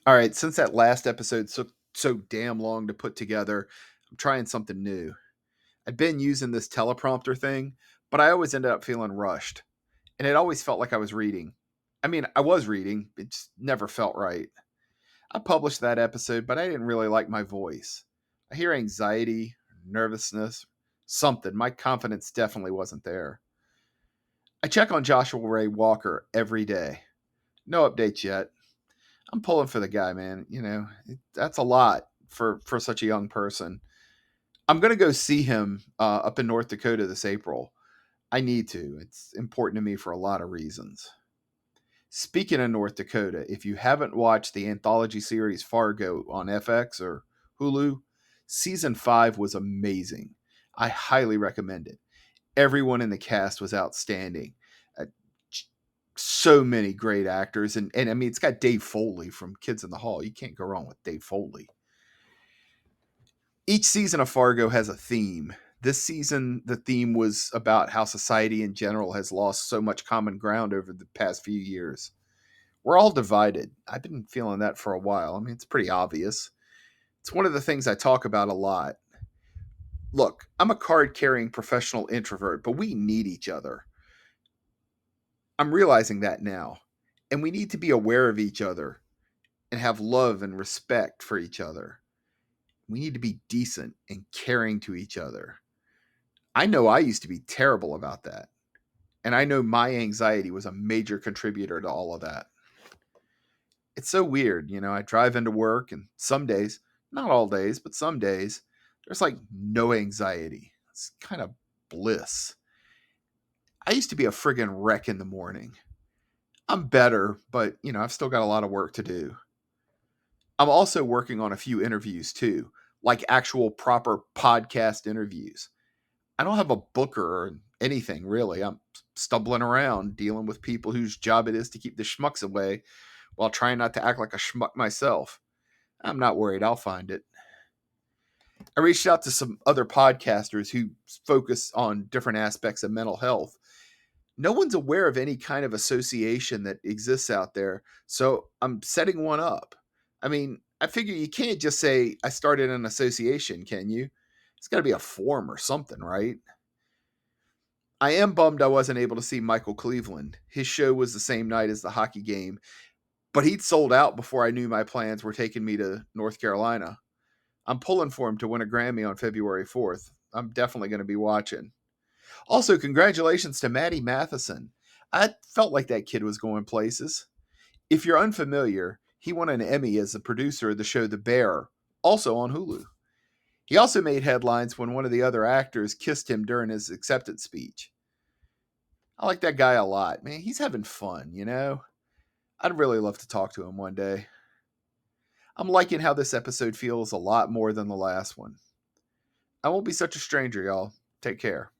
All right, since that last episode took so damn long to put together, I'm trying something new. I'd been using this teleprompter thing, but I always ended up feeling rushed, and it always felt like I was reading. I mean, I was reading, it just never felt right. I published that episode, but I didn't really like my voice. I hear anxiety, nervousness, something. My confidence definitely wasn't there. I check on Joshua Ray Walker every day. No updates yet. I'm pulling for the guy, man. That's a lot for such a young person. I'm gonna go see him up in North Dakota this April. I need to. It's important to me for a lot of reasons. Speaking of North Dakota, if you haven't watched the anthology series Fargo on FX or Hulu, season 5 was amazing. I highly recommend it. Everyone in the cast was outstanding. Uh, so many great actors, and I mean, it's got Dave Foley from Kids in the Hall. You can't go wrong with Dave Foley. Each season of Fargo has a theme. This season, the theme was about how society in general has lost so much common ground over the past few years. We're all divided. I've been feeling that for a while. I mean, it's pretty obvious. It's one of the things I talk about a lot. Look, I'm a card carrying professional introvert, but we need each other. I'm realizing that now. And we need to be aware of each other and have love and respect for each other. We need to be decent and caring to each other. I know I used to be terrible about that. And I know my anxiety was a major contributor to all of that. It's so weird. I drive into work and some days, not all days, but some days, there's like no anxiety. It's kind of bliss. I used to be a friggin' wreck in the morning. I'm better, but I've still got a lot of work to do. I'm also working on a few interviews too, like actual proper podcast interviews. I don't have a booker or anything really. I'm stumbling around dealing with people whose job it is to keep the schmucks away while trying not to act like a schmuck myself. I'm not worried. I'll find it. I reached out to some other podcasters who focus on different aspects of mental health. No one's aware of any kind of association that exists out there, so I'm setting one up. I mean, I figure you can't just say, I started an association, can you? It's got to be a form or something, right? I am bummed I wasn't able to see Michael Cleveland. His show was the same night as the hockey game, but he'd sold out before I knew my plans were taking me to North Carolina. I'm pulling for him to win a Grammy on February 4th. I'm definitely going to be watching. Also, congratulations to Maddie Matheson. I felt like that kid was going places. If you're unfamiliar, he won an Emmy as the producer of the show The Bear, also on Hulu. He also made headlines when one of the other actors kissed him during his acceptance speech. I like that guy a lot. Man, he's having fun. I'd really love to talk to him one day. I'm liking how this episode feels a lot more than the last one. I won't be such a stranger, y'all. Take care.